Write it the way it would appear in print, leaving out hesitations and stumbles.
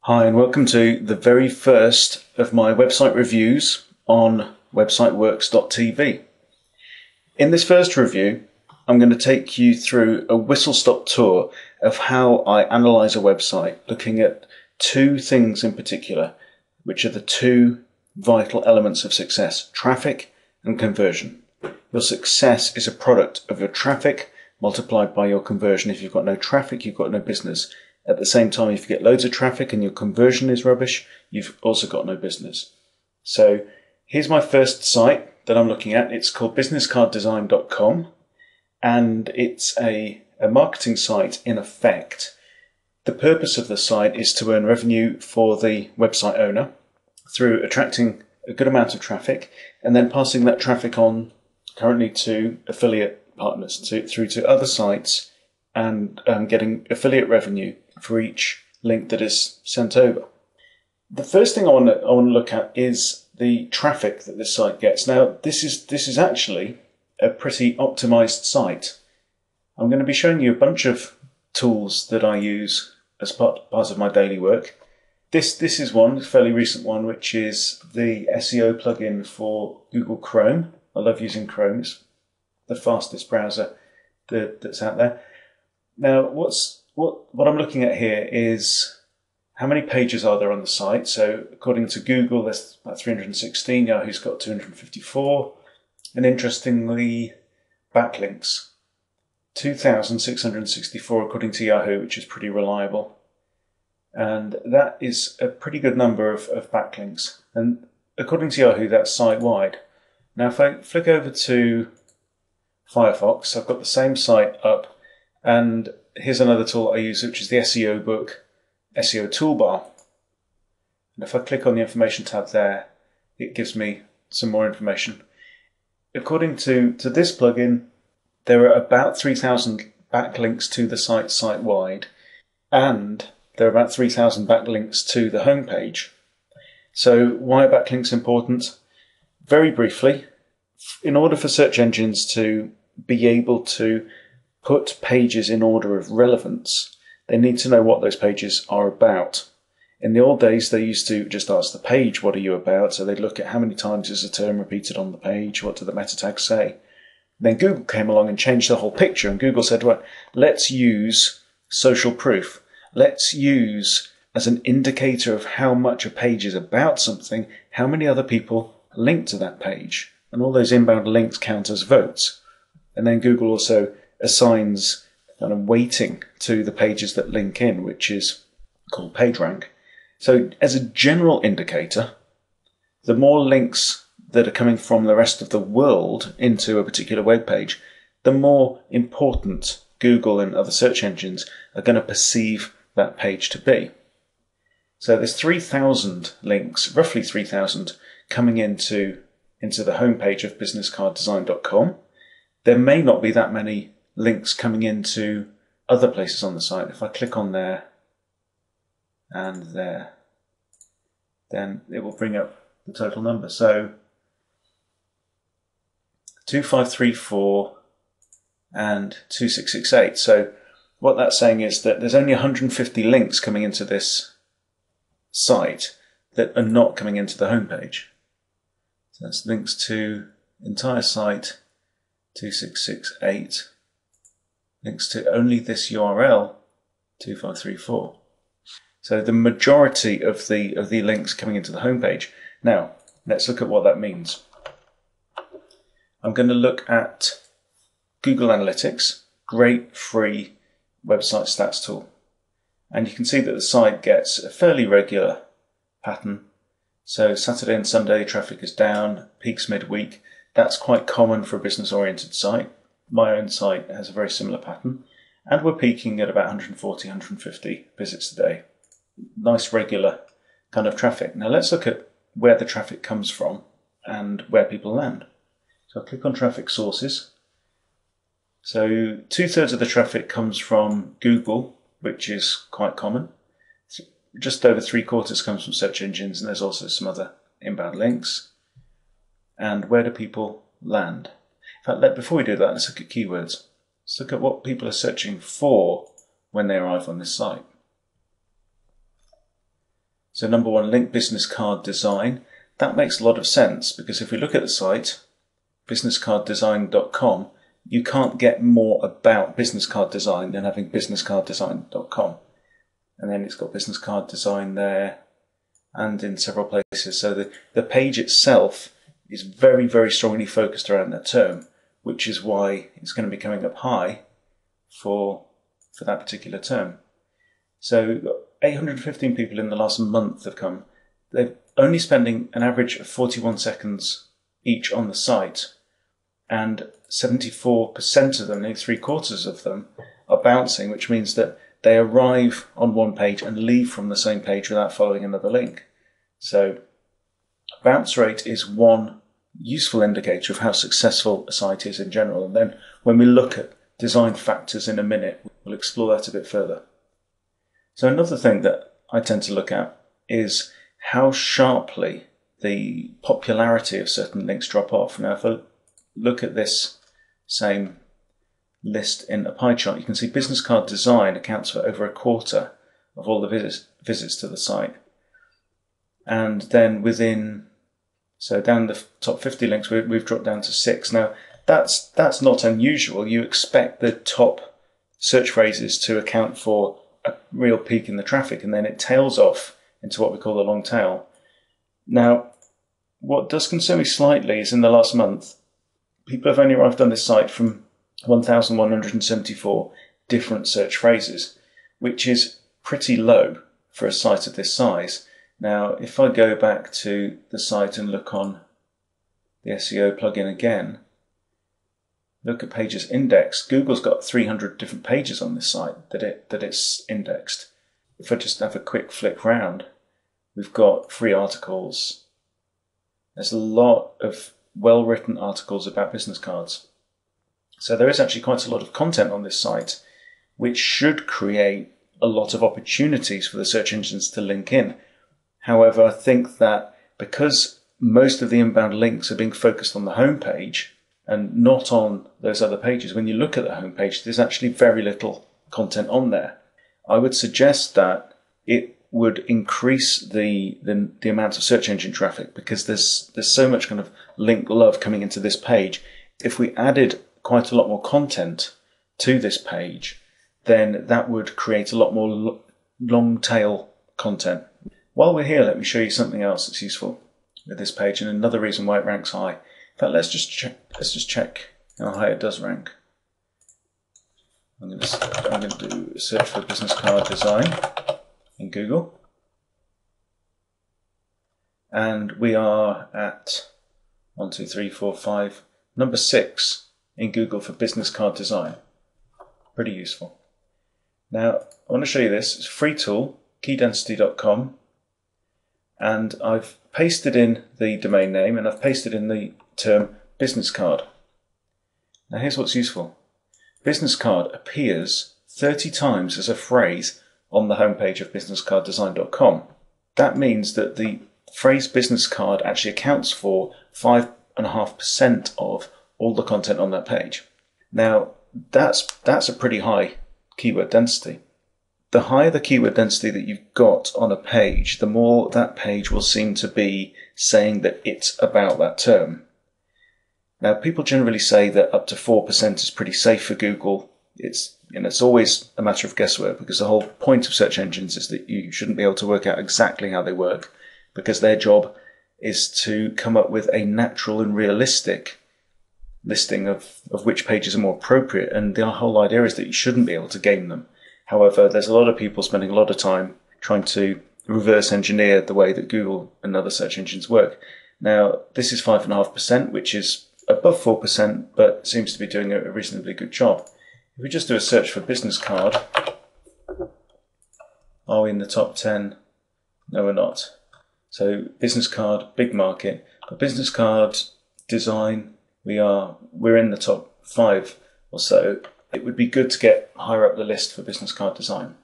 Hi, and welcome to the very first of my website reviews on websiteworks.tv. In this first review, I'm going to take you through a whistle-stop tour of how I analyze a website, looking at two things in particular, which are the two vital elements of success: traffic and conversion. Your success is a product of your traffic multiplied by your conversion. If you've got no traffic, you've got no business. At the same time, if you get loads of traffic and your conversion is rubbish, you've also got no business. So here's my first site that I'm looking at. It's called businesscarddesign.com, and it's a marketing site in effect. The purpose of the site is to earn revenue for the website owner through attracting a good amount of traffic and then passing that traffic on currently to affiliate partners, through to other sites, and getting affiliate revenue for each link that is sent over. The first thing I want to look at is the traffic that this site gets. Now, this is actually a pretty optimized site. I'm going to be showing you a bunch of tools that I use as part of my daily work. This is one, a fairly recent one, which is the SEO plugin for Google Chrome. I love using Chrome. It's the fastest browser that's out there. Now, what I'm looking at here is how many pages are there on the site. So according to Google, there's about 316. Yahoo's got 254. And interestingly, backlinks, 2,664 according to Yahoo, which is pretty reliable. And that is a pretty good number of backlinks. And according to Yahoo, that's site-wide. Now, if I flick over to Firefox, I've got the same site up, and here's another tool I use, which is the SEO book, SEO toolbar. And if I click on the information tab there, it gives me some more information. According to this plugin, there are about 3,000 backlinks to the site-wide, and there are about 3,000 backlinks to the homepage. So why are backlinks important? Very briefly, in order for search engines to be able to put pages in order of relevance, they need to know what those pages are about. In the old days, they used to just ask the page, what are you about? So they'd look at how many times is a term repeated on the page, what do the meta tags say? Then Google came along and changed the whole picture, and Google said, well, let's use social proof. Let's use, as an indicator of how much a page is about something, how many other people link to that page. And all those inbound links count as votes. And then Google also assigns kind of weighting to the pages that link in, which is called PageRank. So as a general indicator, the more links that are coming from the rest of the world into a particular web page, the more important Google and other search engines are going to perceive that page to be. So there's 3,000 links, roughly 3,000, coming into the homepage of businesscarddesign.com. There may not be that many links coming into other places on the site. If I click on there and there, then it will bring up the total number. So 2534 and 2668. So what that's saying is that there's only 150 links coming into this site that are not coming into the homepage. So that's links to entire site 2668, links to only this URL 2534. So the majority of the links coming into the homepage. Now let's look at what that means. I'm going to look at Google Analytics, great free website stats tool, and you can see that the site gets a fairly regular pattern. So Saturday and Sunday traffic is down, peaks midweek. That's quite common for a business-oriented site. My own site has a very similar pattern, and we're peaking at about 140, 150 visits a day. Nice regular kind of traffic. Now let's look at where the traffic comes from and where people land. So I'll click on traffic sources. So 2/3 of the traffic comes from Google, which is quite common. Just over 3/4 comes from search engines, and there's also some other inbound links. And where do people land? In fact, before we do that, let's look at keywords. Let's look at what people are searching for when they arrive on this site. So number one, link business card design. That makes a lot of sense because if we look at the site, businesscarddesign.com, you can't get more about business card design than having businesscarddesign.com. And then it's got business card design there and in several places. So the page itself is very, very strongly focused around that term, which is why it's going to be coming up high for that particular term. So 815 people in the last month have come. They're only spending an average of 41 seconds each on the site, and 74% of them, nearly 3/4 of them, are bouncing, which means that they arrive on one page and leave from the same page without following another link. So bounce rate is one useful indicator of how successful a site is in general. And then when we look at design factors in a minute, we'll explore that a bit further. So another thing that I tend to look at is how sharply the popularity of certain links drop off. Now, if I look at this same list in a pie chart, you can see business card design accounts for over 1/4 of all the visits to the site. And then so down the top 50 links, we've dropped down to 6. Now, that's not unusual. You expect the top search phrases to account for a real peak in the traffic, and then it tails off into what we call the long tail. Now, what does concern me slightly is in the last month, people have only arrived on this site from 1,174 different search phrases, which is pretty low for a site of this size. Now, if I go back to the site and look on the SEO plugin again, look at pages indexed, Google's got 300 different pages on this site that it's indexed. If I just have a quick flick round, we've got free articles. There's a lot of well-written articles about business cards. So there is actually quite a lot of content on this site, which should create a lot of opportunities for the search engines to link in. However, I think that because most of the inbound links are being focused on the homepage and not on those other pages, when you look at the homepage, there's actually very little content on there. I would suggest that it would increase the amount of search engine traffic because there's so much kind of link love coming into this page. If we added quite a lot more content to this page, then that would create a lot more long tail content. While we're here, let me show you something else that's useful with this page and another reason why it ranks high. In fact, let's just check how high it does rank. I'm going to do a search for business card design in Google, and we are at 1, 2, 3, 4, 5, number 6 in Google for business card design. Pretty useful. Now, I want to show you this. It's a free tool, keydensity.com, and I've pasted in the domain name and I've pasted in the term business card. Now, here's what's useful. Business card appears 30 times as a phrase on the homepage of businesscarddesign.com. That means that the phrase business card actually accounts for 5.5% of all the content on that page. Now, that's a pretty high keyword density. The higher the keyword density that you've got on a page, the more that page will seem to be saying that it's about that term. Now, people generally say that up to 4% is pretty safe for Google. It's always a matter of guesswork because the whole point of search engines is that you shouldn't be able to work out exactly how they work because their job is to come up with a natural and realistic listing of which pages are more appropriate, and the whole idea is that you shouldn't be able to game them. However, there's a lot of people spending a lot of time trying to reverse engineer the way that Google and other search engines work. Now, this is 5.5%, which is above 4%, but seems to be doing a reasonably good job. If we just do a search for business card, are we in the top 10? No, we're not. So business card, big market, but business card design, we're in the top 5 or so. It would be good to get higher up the list for business card design.